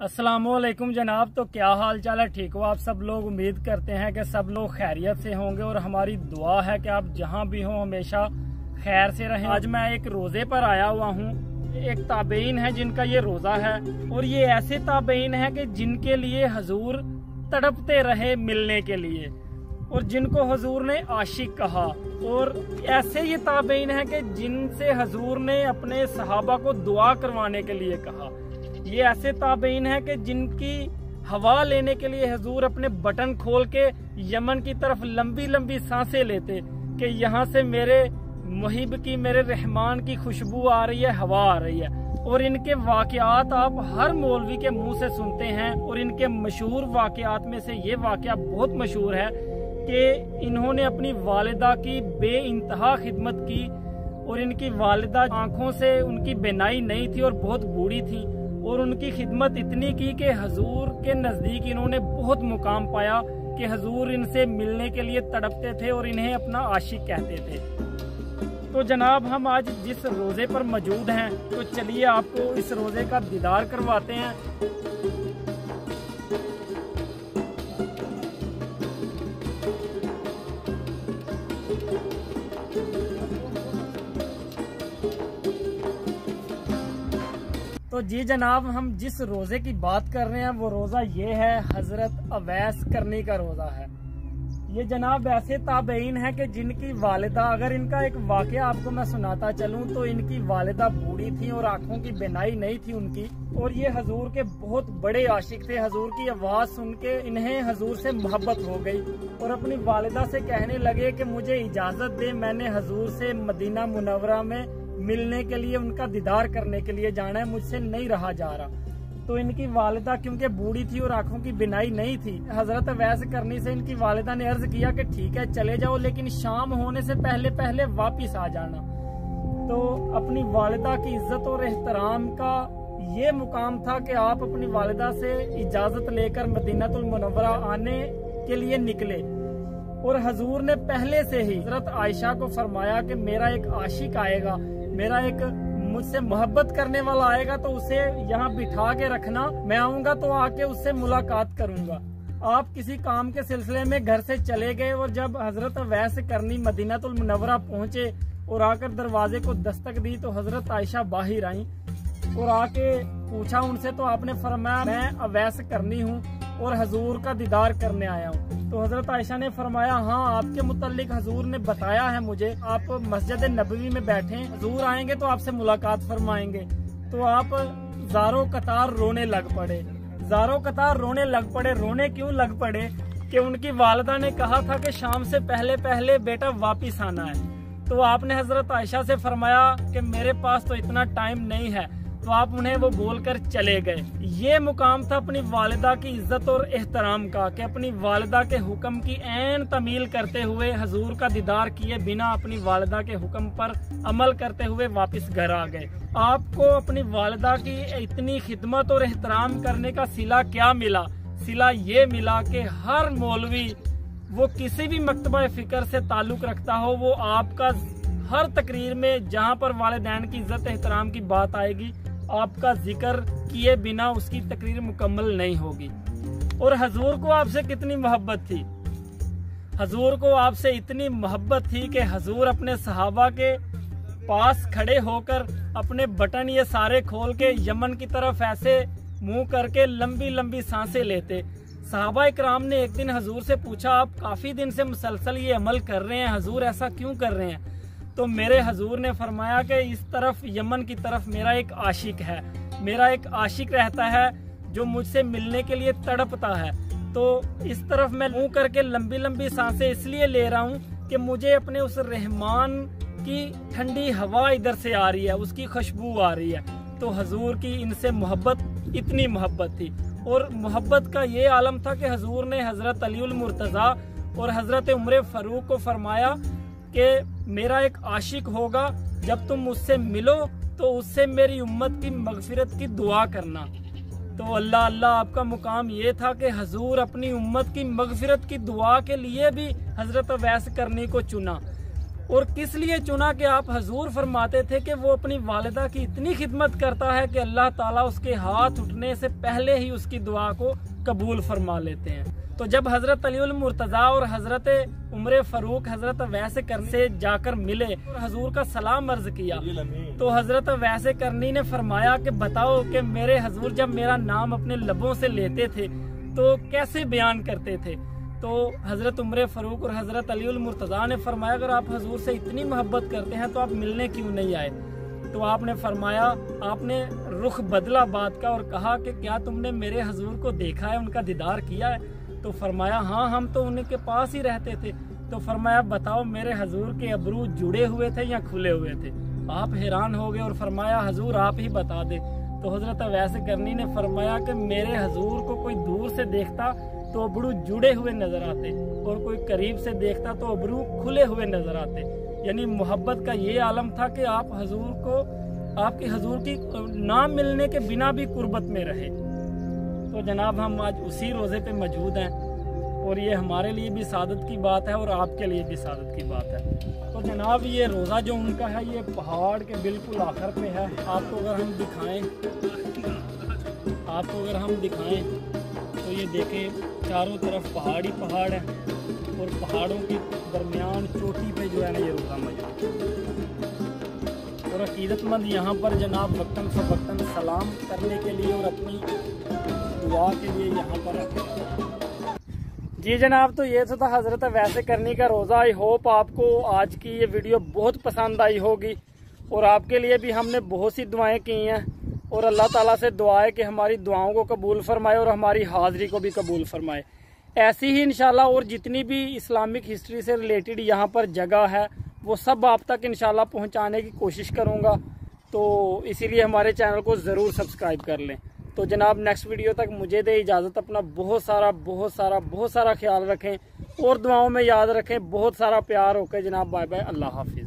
अस्सलामुअलैकुम जनाब। तो क्या हाल चाल है? ठीक हो आप सब लोग? उम्मीद करते हैं कि सब लोग खैरियत से होंगे और हमारी दुआ है कि आप जहां भी हो हमेशा खैर से रहें। आज मैं एक रोज़े पर आया हुआ हूं। एक ताबईन है जिनका ये रोज़ा है और ये ऐसे ताबईन है कि जिनके लिए हजूर तड़पते रहे मिलने के लिए और जिनको हजूर ने आशिक कहा। और ऐसे ये ताबईन है कि जिनसे हजूर ने अपने सहाबा को दुआ करवाने के लिए कहा। ये ऐसे ताबईन है कि जिनकी हवा लेने के लिए हजूर अपने बटन खोल के यमन की तरफ लंबी लंबी सांसें लेते कि यहाँ से मेरे मुहिब की, मेरे रहमान की खुशबू आ रही है, हवा आ रही है। और इनके वाकयात आप हर मौलवी के मुंह से सुनते हैं और इनके मशहूर वाकयात में से ये वाकया बहुत मशहूर है कि इन्होंने अपनी वालिदा की बेइंतहा खिदमत की और इनकी वालिदा आंखों से उनकी बेनाई नहीं थी और बहुत बूढ़ी थी और उनकी खिदमत इतनी की कि हजूर के नज़दीक इन्होंने बहुत मुकाम पाया कि हजूर इनसे मिलने के लिए तड़पते थे और इन्हें अपना आशिक कहते थे। तो जनाब हम आज जिस रोज़े पर मौजूद हैं तो चलिए आपको इस रोज़े का दीदार करवाते हैं। तो जी जनाब, हम जिस रोज़े की बात कर रहे हैं वो रोज़ा ये है, हजरत अवैस करनी का रोज़ा है। ये जनाब ऐसे ताबईन है कि जिनकी वालिदा, अगर इनका एक वाकया आपको मैं सुनाता चलूं तो इनकी वालिदा बूढ़ी थी और आंखों की बेनाई नहीं थी उनकी और ये हजूर के बहुत बड़े आशिक थे। हजूर की आवाज़ सुन के इन्हें हजूर से मोहब्बत हो गई और अपनी वालिदा से कहने लगे कि मुझे इजाज़त दे, मैंने हजूर से मदीना मुनव्वरा में मिलने के लिए, उनका दीदार करने के लिए जाना है, मुझसे नहीं रहा जा रहा। तो इनकी वालिदा क्योंकि बूढ़ी थी और आंखों की बिनाई नहीं थी, हजरत अवैस करनी से इनकी वालिदा ने अर्ज किया कि ठीक है चले जाओ, लेकिन शाम होने से पहले पहले वापिस आ जाना। तो अपनी वालिदा की इज्जत और एहतराम का ये मुकाम था कि आप अपनी वालिदा से इजाजत लेकर मदीनातुल मुनव्वरा आने के लिए निकले और हजूर ने पहले से ही हजरत आयशा को फरमाया कि मेरा एक आशिक आएगा, मेरा एक मुझसे मोहब्बत करने वाला आएगा तो उसे यहाँ बिठा के रखना, मैं आऊंगा तो आके उससे मुलाकात करूंगा। आप किसी काम के सिलसिले में घर से चले गए और जब हजरत अवैस करनी मदीनातुल मुनव्वरा पहुंचे और आकर दरवाजे को दस्तक दी तो हजरत आयशा बाहर आई और आके पूछा उनसे, तो आपने फरमाया मैं अवैस करनी हूँ और हजूर का दीदार करने आया हूँ। तो हजरत आयशा ने फरमाया हाँ, आपके मुतालिक हजूर ने बताया है मुझे, आप मस्जिद नबवी में बैठे, हजूर आएंगे तो आपसे मुलाकात फरमाएंगे। तो आप ज़ारो कतार रोने लग पड़े। ज़ारो कतार रोने लग पड़े। रोने क्यों लग पड़े? कि उनकी वालिदा ने कहा था कि शाम से पहले पहले बेटा वापिस आना है। तो आपने हजरत आयशा से फरमाया कि मेरे पास तो इतना टाइम नहीं है, तो आप उन्हें वो बोलकर चले गए। ये मुकाम था अपनी वालिदा की इज्जत और एहतराम का कि अपनी वालिदा के हुक्म की ऐन तमील करते हुए हजूर का दीदार किए बिना अपनी वालिदा के हुक्म पर अमल करते हुए वापस घर आ गए। आपको अपनी वालिदा की इतनी खिदमत और एहतराम करने का सिला क्या मिला? सिला ये मिला कि हर मौलवी, वो किसी भी मकतबा फिक्र से ताल्लुक रखता हो, वो आपका हर तकरीर में जहाँ पर वालिदैन की इज्जत एहतराम की बात आएगी, आपका जिक्र किए बिना उसकी तकरीर मुकम्मल नहीं होगी। और हजूर को आपसे कितनी मोहब्बत थी? हजूर को आपसे इतनी मोहब्बत थी कि हजूर अपने सहाबा के पास खड़े होकर अपने बटन ये सारे खोल के यमन की तरफ ऐसे मुंह करके लंबी लंबी सांसें लेते। सहाबा इकराम ने एक दिन हजूर से पूछा, आप काफी दिन से मुसलसल ये अमल कर रहे हैं, हजूर ऐसा क्यों कर रहे हैं? तो मेरे हजूर ने फरमाया कि इस तरफ यमन की तरफ मेरा एक आशिक है, मेरा एक आशिक रहता है जो मुझसे मिलने के लिए तड़पता है। तो इस तरफ मैं मुंह करके लंबी लंबी सांसें इसलिए ले रहा हूँ कि मुझे अपने उस रहमान की ठंडी हवा इधर से आ रही है, उसकी खुशबू आ रही है। तो हजूर की इनसे मोहब्बत, इतनी मोहब्बत थी। और मोहब्बत का ये आलम था कि हजूर ने हजरत अलीउल मुर्तज़ा और हजरत उमर फारूक को फरमाया कि मेरा एक आशिक होगा, जब तुम मुझसे मिलो तो उससे मेरी उम्मत की मगफिरत की दुआ करना। तो अल्लाह अल्लाह आपका मुकाम ये था कि हजूर अपनी उम्मत की मगफिरत की दुआ के लिए भी हजरत अवैस करनी को चुना और किस लिए चुना कि आप हजूर फरमाते थे कि वो अपनी वालिदा की इतनी खिदमत करता है कि अल्लाह ताला उसके हाथ उठने से पहले ही उसकी दुआ को कबूल फरमा लेते हैं। तो जब हजरत अलीउल मुर्तजा और हजरत उमर फारूक हजरत वैसे करनी से जाकर मिले और हजूर का सलाम अर्ज किया, तो हजरत वैसे करनी ने फरमाया कि बताओ कि मेरे हजूर जब मेरा नाम अपने लबों से लेते थे तो कैसे बयान करते थे। तो हजरत उमर फारूक और हजरत अलीउल मुर्तजा ने फरमाया अगर आप हजूर से इतनी मोहब्बत करते हैं तो आप मिलने क्यों नहीं आए। तो आपने फरमाया, आपने रुख बदला बात का और कहा कि क्या तुमने मेरे हजूर को देखा है, उनका दीदार किया है। तो फरमाया हाँ, हम तो उनके पास ही रहते थे। तो फरमाया बताओ मेरे हजूर के अबरू जुड़े हुए थे या खुले हुए थे। आप हैरान हो गए और फरमाया हजूर आप ही बता दे। तो हजरत वैसे करनी ने फरमाया कि मेरे हजूर को कोई दूर से देखता तो अबरू जुड़े हुए नजर आते और कोई करीब से देखता तो अबरू खुले हुए नजर आते। यानी मोहब्बत का ये आलम था कि आप हजूर को, आपके हजूर की नाम मिलने के बिना भी कुर्बत में रहे। तो जनाब हम आज उसी रोज़े पे मौजूद हैं और ये हमारे लिए भी सादत की बात है और आपके लिए भी सादत की बात है। तो जनाब ये रोज़ा जो उनका है ये पहाड़ के बिल्कुल आखिर पे है। आपको अगर हम दिखाएं तो ये देखें चारों तरफ पहाड़ ही पहाड़ है और पहाड़ों के दरमियान चोटी पे जो है ना ये रोज़ा मौजूद है। और अकीदतमंद यहाँ पर जनाब वक्तन फ़वक्तन सलाम करने के लिए और अपनी दुआ के लिए यहाँ पर आते हैं। जी जनाब, तो ये तो था हजरत वैसे करनी का रोज़ा। आई होप आपको आज की ये वीडियो बहुत पसंद आई होगी और आपके लिए भी हमने बहुत सी दुआएं की हैं और अल्लाह ताला से दुआ है कि हमारी दुआओं को कबूल फरमाए और हमारी हाज़िरी को भी कबूल फरमाए। ऐसी ही इंशाल्लाह और जितनी भी इस्लामिक हिस्ट्री से रिलेटेड यहाँ पर जगह है वो सब आप तक इंशाल्लाह पहुँचाने की कोशिश करूँगा। तो इसीलिए हमारे चैनल को ज़रूर सब्सक्राइब कर लें। तो जनाब नेक्स्ट वीडियो तक मुझे दे इजाज़त। अपना बहुत सारा ख्याल रखें और दुआओं में याद रखें। बहुत सारा प्यार होकर जनाब, बाय बाय, अल्लाह हाफिज़।